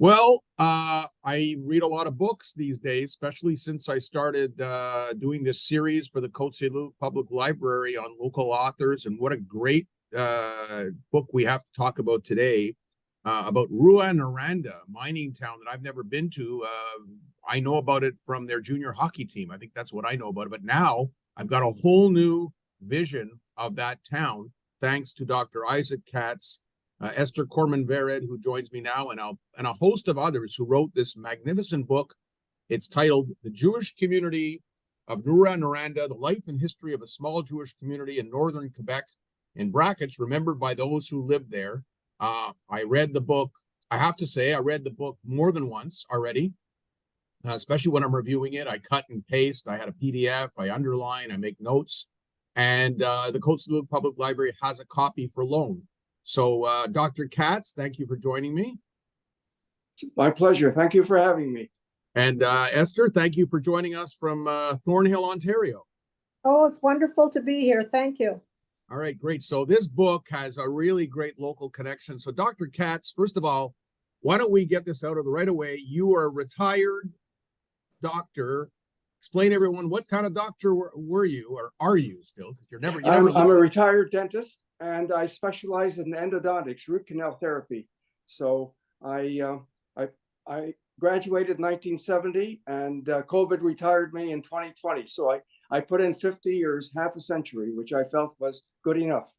Well, I read a lot of books these days, especially since I started doing this series for the Cote-saint-Luc Public Library on local authors. And what a great book we have to talk about today about Rouyn-Noranda, a mining town that I've never been to. I know about it from their junior hockey team. I think that's what I know about it. But now I've got a whole new vision of that town, thanks to Dr. Isaac Katz, Esther Korman, who joins me now, and a host of others who wrote this magnificent book. It's titled The Jewish Community of Rouyn-Noranda, The Life and History of a Small Jewish Community in Northern Quebec, in brackets, remembered by those who lived there. I read the book. I have to say, I read the book more than once already, especially when I'm reviewing it. I cut and paste. I had a PDF. I underline. I make notes. And the Cote-saint-Luc Public Library has a copy for loan. So, Dr. Katz, thank you for joining me. My pleasure. Thank you for having me. And Esther, thank you for joining us from Thornhill, Ontario. Oh, it's wonderful to be here. Thank you. All right, great. So this book has a really great local connection. So, Dr. Katz, first of all, why don't we get this out of the right away? You are a retired doctor. Explain, everyone, what kind of doctor were you, or are you still? Because you're never. I'm a retired dentist, and I specialize in endodontics, root canal therapy. So I graduated in 1970, and COVID retired me in 2020. So I put in 50 years, half a century, which I felt was good enough.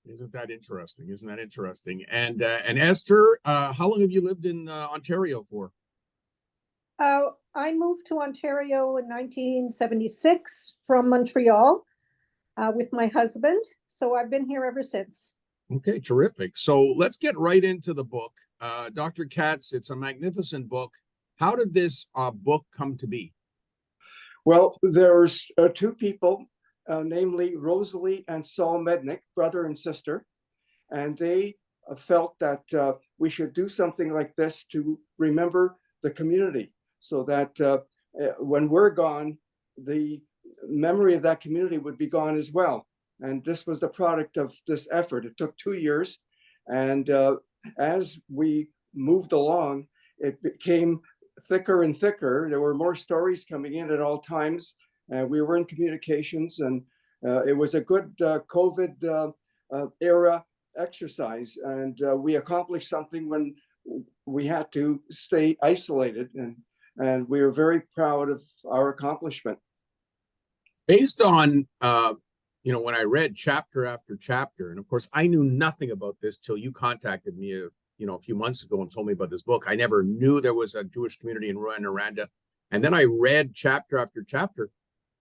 Isn't that interesting? Isn't that interesting? And Esther, how long have you lived in Ontario for? I moved to Ontario in 1976 from Montreal with my husband. So I've been here ever since. Okay, terrific. So let's get right into the book. Dr. Katz, it's a magnificent book. How did this book come to be? Well, there's two people, namely Rosalie and Saul Mednick, brother and sister, and they felt that we should do something like this to remember the community, so that when we're gone, the memory of that community would be gone as well. And this was the product of this effort. It took 2 years. And as we moved along, it became thicker and thicker. There were more stories coming in at all times. We were in communications, and it was a good COVID era exercise. And we accomplished something when we had to stay isolated. And we are very proud of our accomplishment. Based on, when I read chapter after chapter, and of course, I knew nothing about this till you contacted me, a few months ago and told me about this book. I never knew there was a Jewish community in Rouyn-Noranda. And then I read chapter after chapter,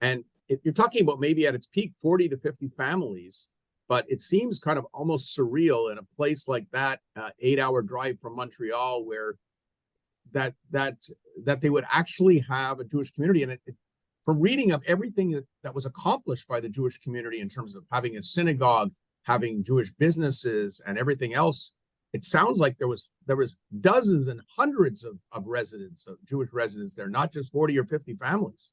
and you're talking about maybe at its peak, 40 to 50 families, but it seems kind of almost surreal in a place like that, 8-hour drive from Montreal, where that they would actually have a Jewish community. And from reading of everything that was accomplished by the Jewish community in terms of having a synagogue, having Jewish businesses, and everything else, it sounds like there was dozens and hundreds of residents, of Jewish residents there, not just 40 or 50 families.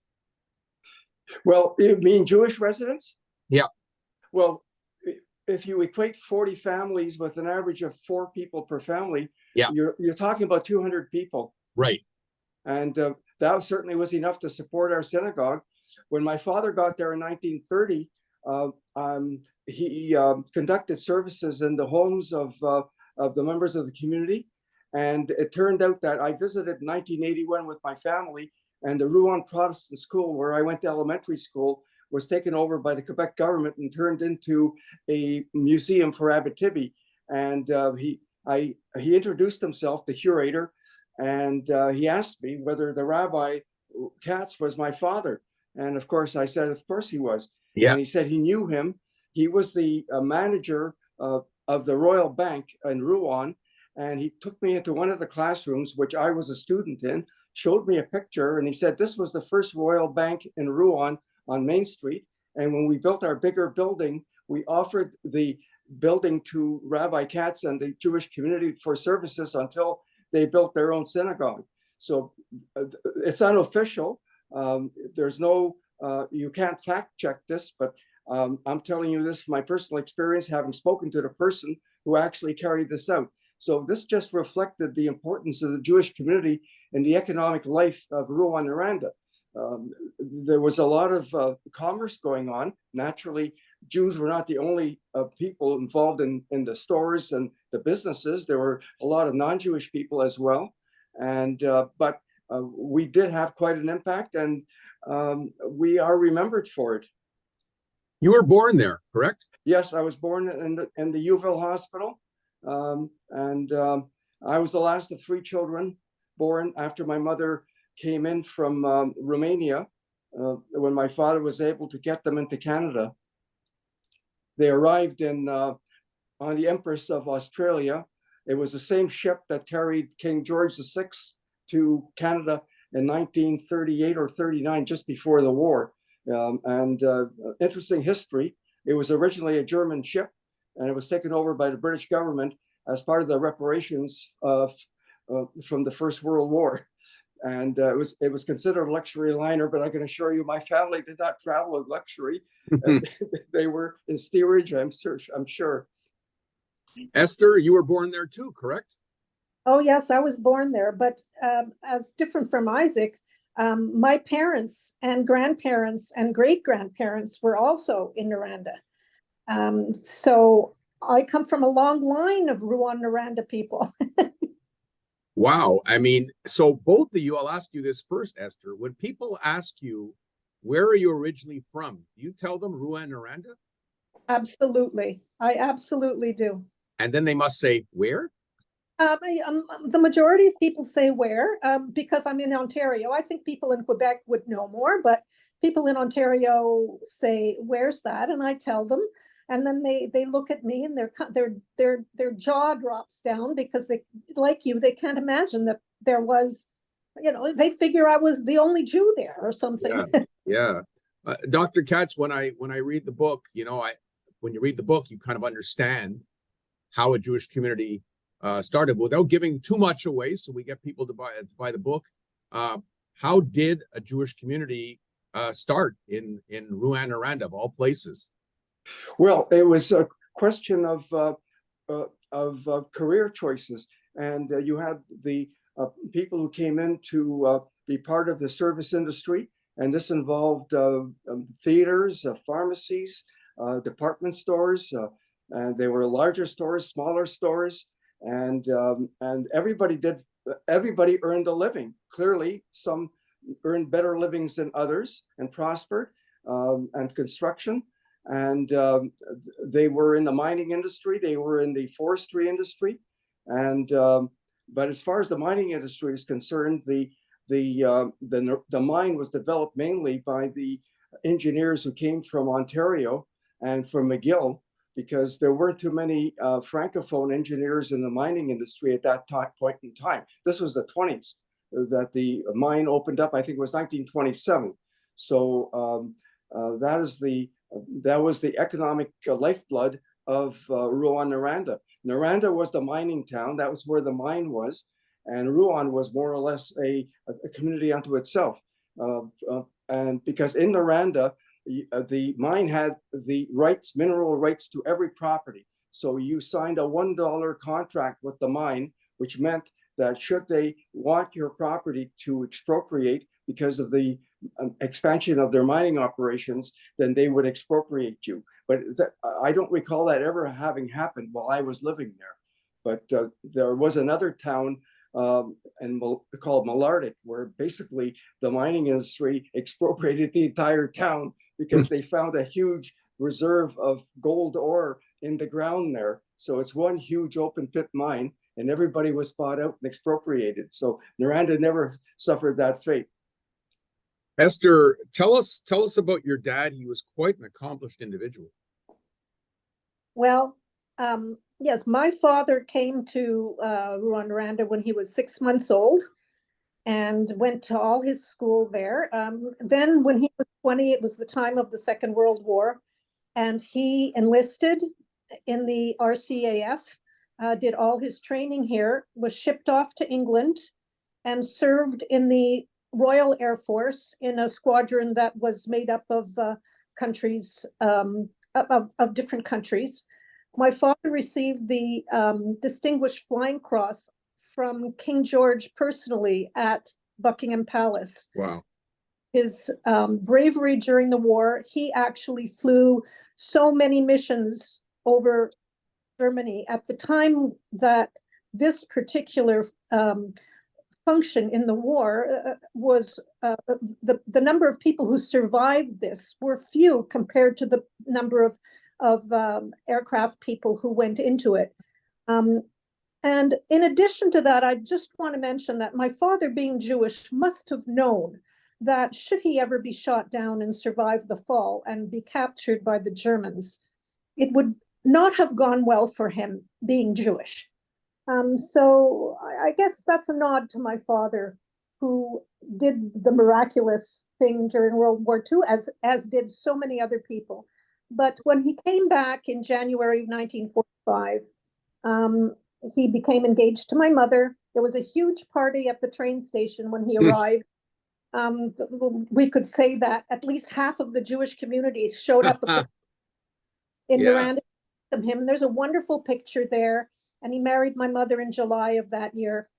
Well, you mean Jewish residents? Yeah. Well, if you equate 40 families with an average of 4 people per family, yeah, you're talking about 200 people. Right. And that certainly was enough to support our synagogue. When my father got there in 1930, he conducted services in the homes of the members of the community. And it turned out that I visited in 1981 with my family, and the Rouyn Protestant School, where I went to elementary school, was taken over by the Quebec government and turned into a museum for Abitibi. And he introduced himself, the curator, and he asked me whether the Rabbi Katz was my father. And of course, I said, of course he was. Yeah. And he said he knew him. He was the manager of the Royal Bank in Rouyn. And he took me into one of the classrooms, which I was a student in, showed me a picture, and he said, this was the first Royal Bank in Rouyn on Main Street. And when we built our bigger building, we offered the building to Rabbi Katz and the Jewish community for services until they built their own synagogue. So it's unofficial. There's no, you can't fact check this, but I'm telling you this from my personal experience, having spoken to the person who actually carried this out. So this just reflected the importance of the Jewish community in the economic life of Rouyn-Noranda. There was a lot of commerce going on. Naturally, Jews were not the only people involved in the stores and the businesses. There were a lot of non-Jewish people as well. And but we did have quite an impact, and we are remembered for it. You were born there, correct? Yes, I was born in the Youville Hospital, and I was the last of 3 children born after my mother came in from Romania when my father was able to get them into Canada. They arrived on the Empress of Australia. It was the same ship that carried King George VI to Canada in 1938 or 39, just before the war. Interesting history. It was originally a German ship, and it was taken over by the British government as part of the reparations from the First World War. And it was considered a luxury liner, but I can assure you my family did not travel in luxury. They were in steerage, I'm sure. Esther, you were born there too, correct? Oh, yes, I was born there, but as different from Isaac, my parents and grandparents and great-grandparents were also in Noranda. So I come from a long line of Rouyn-Noranda people. Wow. I mean, so both of you, I'll ask you this first, Esther. When people ask you, where are you originally from? Do you tell them Rouyn-Noranda? Absolutely. I absolutely do. And then they must say, where? The majority of people say where, because I'm in Ontario. I think people in Quebec would know more, but people in Ontario say, where's that? And I tell them. And then they look at me and their jaw drops down, because they, like you, they can't imagine that there was, they figure I was the only Jew there or something. Yeah. Dr. Katz, when I read the book, when you read the book, you kind of understand how a Jewish community started, without giving too much away, so we get people to buy the book. How did a Jewish community start in Rouyn-Noranda, of all places? Well, it was a question of career choices, and you had the people who came in to be part of the service industry, and this involved theaters, pharmacies, department stores, and they were larger stores, smaller stores, and everybody earned a living. Clearly, some earned better livings than others and prospered, and construction. And they were in the mining industry, they were in the forestry industry, and but as far as the mining industry is concerned, the mine was developed mainly by the engineers who came from Ontario and from McGill, because there weren't too many francophone engineers in the mining industry at that point in time. This was the 20s that the mine opened up. I think it was 1927. So that was the economic lifeblood of Rouyn-Noranda. Noranda was the mining town. That was where the mine was. And Rouyn was more or less a community unto itself. And because in Noranda, the mine had the rights, mineral rights to every property. So you signed a $1 contract with the mine, which meant that should they want your property to expropriate because of the expansion of their mining operations, then they would expropriate you. But I don't recall that ever having happened while I was living there. But there was another town called Malartic, where basically the mining industry expropriated the entire town because they found a huge reserve of gold ore in the ground there. So it's one huge open pit mine, and everybody was bought out and expropriated. So Noranda never suffered that fate. Esther, tell us about your dad. He was quite an accomplished individual. Well, yes, my father came to Rouyn-Noranda when he was 6 months old and went to all his school there. Then when he was 20, it was the time of the Second World War, and he enlisted in the RCAF, did all his training here, was shipped off to England, and served in the Royal Air Force in a squadron that was made up of countries, of different countries. my father received the Distinguished Flying Cross from King George personally at Buckingham Palace. Wow. His bravery during the war, he actually flew so many missions over Germany. At the time that this particular function in the war was the number of people who survived this were few compared to the number of aircraft people who went into it. And in addition to that, I just want to mention that my father, being Jewish, must have known that should he ever be shot down and survive the fall and be captured by the Germans, it would not have gone well for him, being Jewish. So I guess that's a nod to my father, who did the miraculous thing during World War II, as did so many other people. But when he came back in January of 1945, he became engaged to my mother. There was a huge party at the train station when he arrived. We could say that at least half of the Jewish community showed up in Noranda to him. There's a wonderful picture there, and he married my mother in July of that year.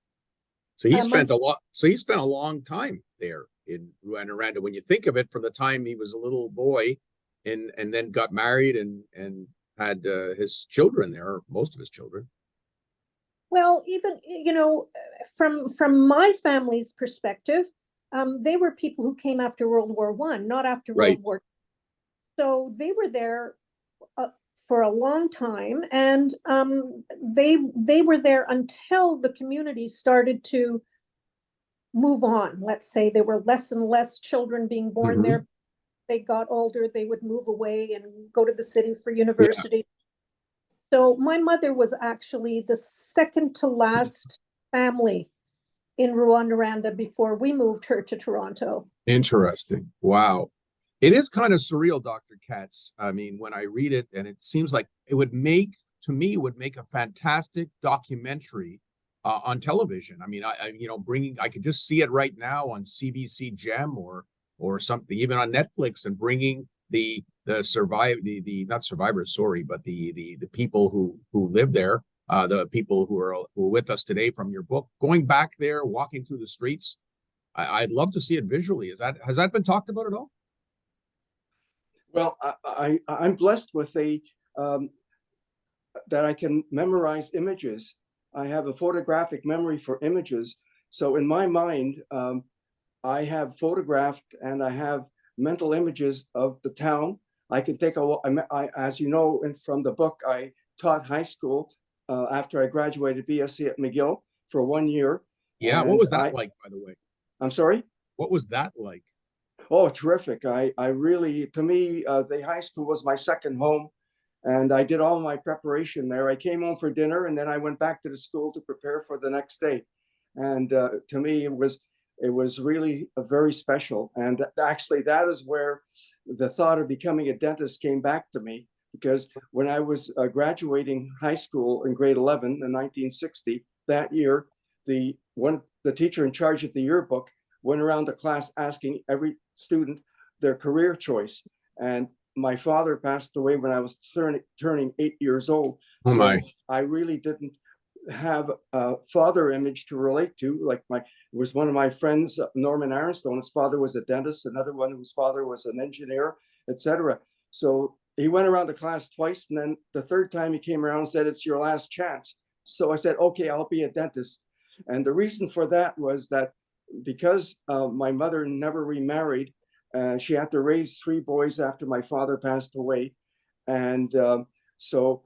So he spent a lot. So he spent a long time there in Rouyn-Noranda. When you think of it, from the time he was a little boy, and then got married and had his children there, or most of his children. Well, even, you know, from my family's perspective, they were people who came after World War I, not after World War II. So they were there for a long time, and they were there until the community started to move on. Let's say there were less and less children being born there. They got older, they would move away and go to the city for university. So my mother was actually the second to last family in Rouyn-Noranda before we moved her to Toronto. Interesting. Wow. It is kind of surreal, Dr. Katz. I mean, when I read it, and it seems like it would make, to me, it would make a fantastic documentary on television. I mean, I could just see it right now on CBC Gem or something, even on Netflix, and bringing the not survivors, sorry, but the people who live there, the people who are with us today from your book, going back there, walking through the streets. I'd love to see it visually. Has that been talked about at all? Well, I'm blessed with that I can memorize images. I have a photographic memory for images. So in my mind, I have photographed and I have mental images of the town. I can take as you know, from the book, I taught high school after I graduated BSc at McGill for 1 year. Yeah, what was that like, by the way? I'm sorry? What was that like? Oh, terrific. I really, to me, the high school was my second home, and I did all my preparation there. I came home for dinner, and then I went back to the school to prepare for the next day. And to me, it was really very special. And actually, that is where the thought of becoming a dentist came back to me, because when I was graduating high school in grade 11 in 1960, that year, the teacher in charge of the yearbook went around the class asking every student their career choice. And my father passed away when I was turning 8 years old. Oh my. So I really didn't have a father image to relate to. Like it was one of my friends, Norman Aronstone, his father was a dentist, another one whose father was an engineer, etc. So he went around the class twice, and then the third time he came around and said, "It's your last chance." So I said, "Okay, I'll be a dentist." And the reason for that was that because my mother never remarried, she had to raise 3 boys after my father passed away. And so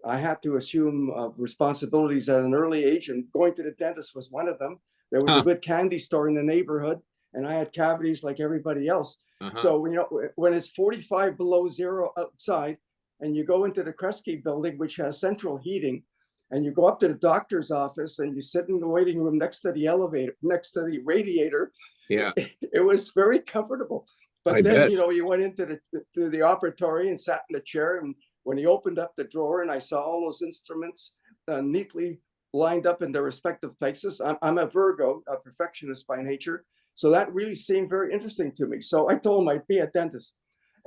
I had to assume responsibilities at an early age, and going to the dentist was one of them. There was a good candy store in the neighborhood, and I had cavities like everybody else. So, you know, when it's 45 below zero outside, and you go into the Kresge building, which has central heating, and you go up to the doctor's office and you sit in the waiting room next to the elevator, next to the radiator. Yeah, it was very comfortable. But then, you know, you went into the operatory and sat in the chair, and when he opened up the drawer and I saw all those instruments neatly lined up in their respective places. I'm a Virgo, a perfectionist by nature. So that really seemed very interesting to me. So I told him I'd be a dentist.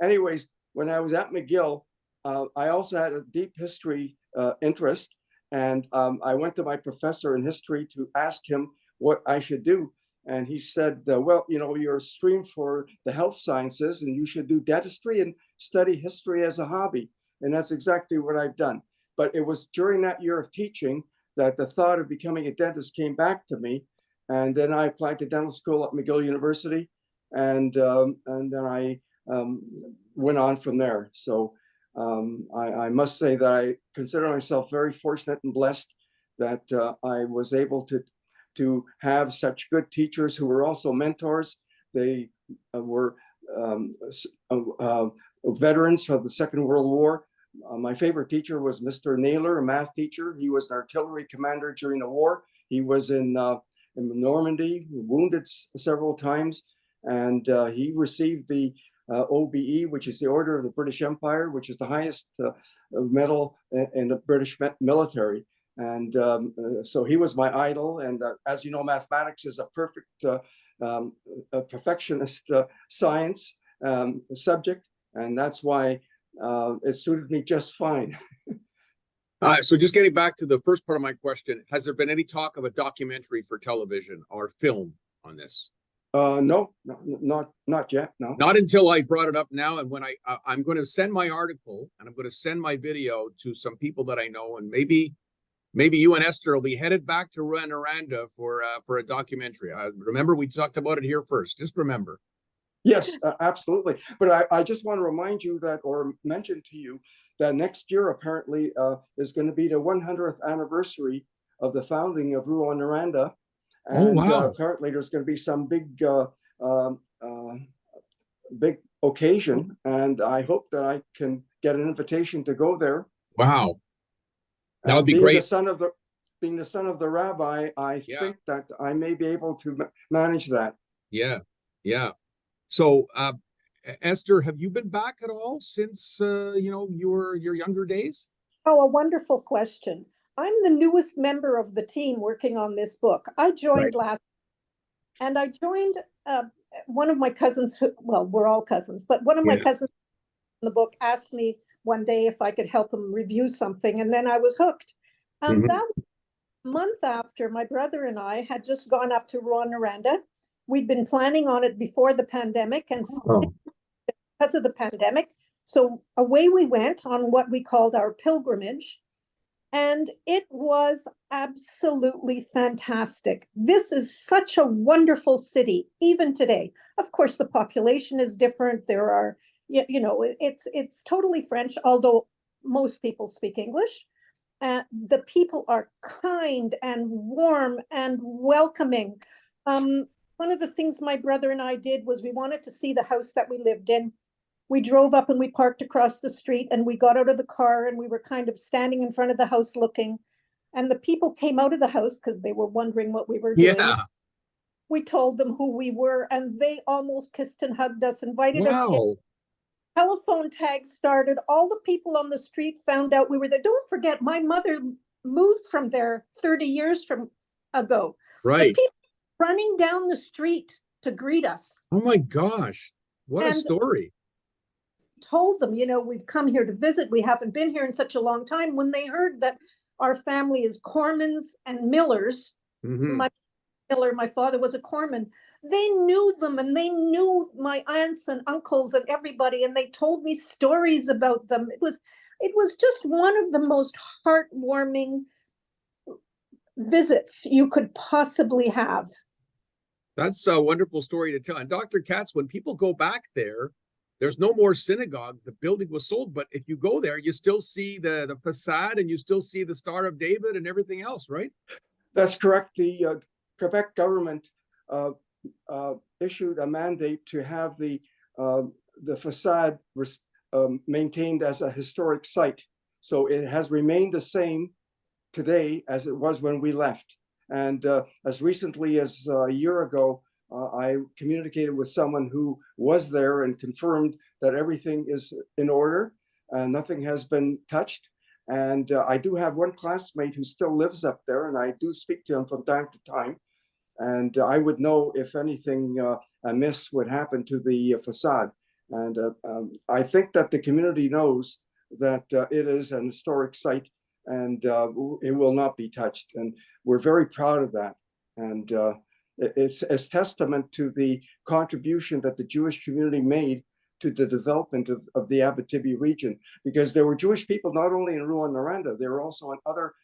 Anyways, when I was at McGill, I also had a deep history interest, and I went to my professor in history to ask him what I should do. And he said, well, you know, you're a stream for the health sciences and you should do dentistry and study history as a hobby. And that's exactly what I've done. But it was during that year of teaching that the thought of becoming a dentist came back to me. And then I applied to dental school at McGill University. And then I went on from there. So I must say that I consider myself very fortunate and blessed that I was able to have such good teachers who were also mentors. They were veterans of the Second World War. My favorite teacher was Mr. Naylor, a math teacher. He was an artillery commander during the war. He was in Normandy, wounded several times, and he received the OBE, which is the Order of the British Empire, which is the highest medal in the British military. And so he was my idol. And as you know, mathematics is a perfect a perfectionist science subject. And that's why it suited me just fine. So just getting back to the first part of my question, has there been any talk of a documentary for television or film on this? No, not yet. No, not until I brought it up now. And when I'm going to send my article and I'm going to send my video to some people that I know, and maybe you and Esther will be headed back to Rouyn-Noranda for a documentary. Remember, we talked about it here first. Just remember. Yes, absolutely. But I just want to remind you that, or mention to you that next year apparently is going to be the 100th anniversary of the founding of Rouyn-Noranda. And apparently there's going to be some big big occasion, and I hope that I can get an invitation to go there. Wow. That would be being great. Being the son of the rabbi, I think that I may be able to manage that. Yeah, yeah. So, Esther, have you been back at all since your younger days? Oh, a wonderful question. I'm the newest member of the team working on this book. I joined last, and I joined one of my cousins. Well, we're all cousins, but one of my cousins in the book asked me one day if I could help him review something, and then I was hooked. That was a month after my brother and I had just gone up to Rouyn-Noranda. We'd been planning on it before the pandemic, and because of the pandemic, so away we went on what we called our pilgrimage. And it was absolutely fantastic. This is such a wonderful city, even today. Of course, the population is different. There are, it's totally French, although most people speak English. The people are kind and warm and welcoming. One of the things my brother and I did was we wanted to see the house that we lived in. We drove up and we parked across the street, and we got out of the car and we were kind of standing in front of the house looking, and the people came out of the house because they were wondering what we were doing. Yeah. We told them who we were, and they almost kissed and hugged us, invited us in. Telephone tags started. All the people on the street found out we were there. Don't forget, my mother moved from there 30 years ago. Right. The people running down the street to greet us. Oh my gosh. What a story. Told them, we've come here to visit. We haven't been here in such a long time. When they heard that our family is Kormans and Millers, my father was a Korman. They knew them, and they knew my aunts and uncles and everybody, and they told me stories about them. It was just one of the most heartwarming visits you could possibly have. That's a wonderful story to tell. And Dr. Katz, when people go back there, there's no more synagogue. The building was sold, but if you go there, you still see the facade, and you still see the Star of David and everything else, right? That's correct. The Quebec government issued a mandate to have the facade maintained as a historic site. So it has remained the same today as it was when we left. And as recently as a year ago, I communicated with someone who was there and confirmed that everything is in order. Nothing has been touched. And I do have one classmate who still lives up there, and I do speak to him from time to time. And I would know if anything amiss would happen to the facade. And I think that the community knows that it is an historic site, and it will not be touched. And we're very proud of that. And it's testament to the contribution that the Jewish community made to the development of the Abitibi region, because there were Jewish people not only in Rouyn-Noranda, they were also in other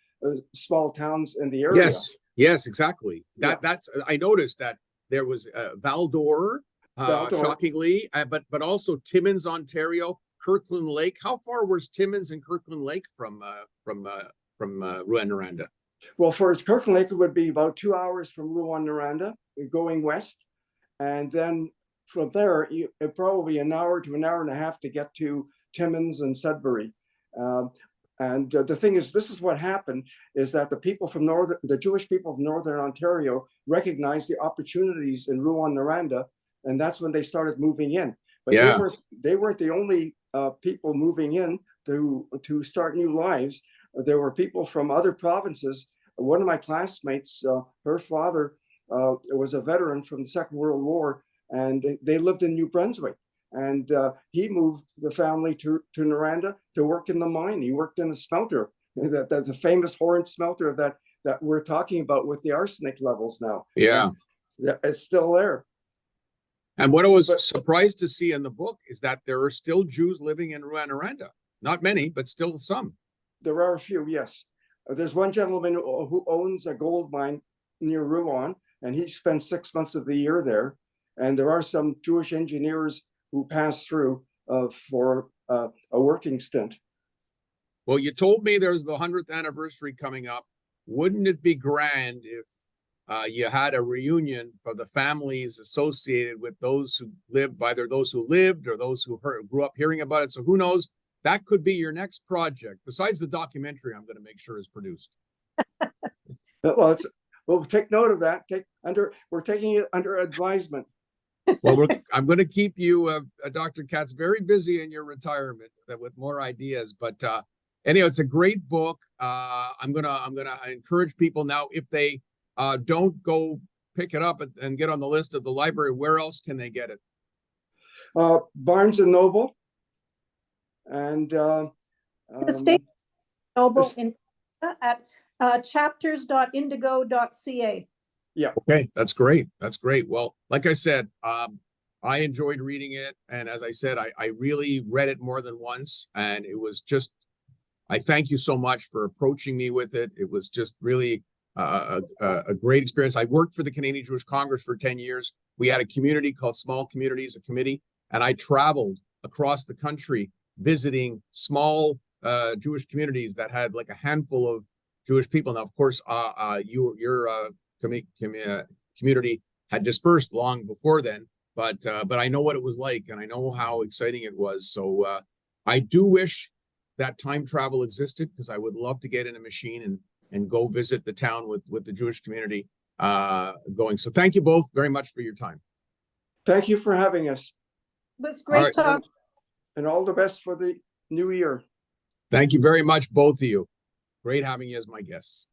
small towns in the area. Yes, exactly. That's I noticed that there was Val-d'Or, shockingly, but also Timmins, Ontario, Kirkland Lake. How far was Timmins and Kirkland Lake from Rouyn-Noranda? Well, for Kirkland Lake, it would be about 2 hours from Rouyn-Noranda going west, and then from there, probably an hour to an hour and a half to get to Timmins and Sudbury. And the thing is, this is what happened, is that the Jewish people of Northern Ontario recognized the opportunities in Rouyn-Noranda, and that's when they started moving in. But they weren't the only people moving in to start new lives. There were people from other provinces. One of my classmates, her father was a veteran from the Second World War, and they lived in New Brunswick. And he moved the family to Noranda to work in the mine. He worked in a smelter, that's a famous Horn smelter that we're talking about with the arsenic levels now. Yeah, it's still there. And what I was surprised to see in the book is that there are still Jews living in Rouyn-Noranda. Not many, but still some. There are a few, yes. There's one gentleman who owns a gold mine near Rouen, and he spends 6 months of the year there. And there are some Jewish engineers who pass through for a working stint. Well, you told me there's the 100th anniversary coming up. Wouldn't it be grand if you had a reunion for the families associated with those who lived, either those who lived or those who grew up hearing about it? So who knows? That could be your next project, besides the documentary I'm going to make sure is produced. Well, we'll take note of that. We're taking it under advisement. Well, I'm going to keep you, Dr. Katz, very busy in your retirement with more ideas. But anyhow, it's a great book. I'm gonna encourage people now, if they don't go pick it up and get on the list of the library, where else can they get it? Barnes and Noble, and The State Noble at chapters.indigo.ca. Yeah. Okay, that's great. That's great. Well, like I said, I enjoyed reading it, and as I said, I really read it more than once, and it was just, I thank you so much for approaching me with it. It was just really a great experience. I worked for the Canadian Jewish Congress for 10 years. We had a community called Small Communities, a committee, and I traveled across the country visiting small Jewish communities that had like a handful of Jewish people. Now, of course, your community had dispersed long before then, but I know what it was like, and I know how exciting it was. So I do wish that time travel existed, because I would love to get in a machine and go visit the town with the Jewish community going. So thank you both very much for your time. Thank you for having us. It was great talk. And all the best for the new year. Thank you very much, both of you. Great having you as my guests.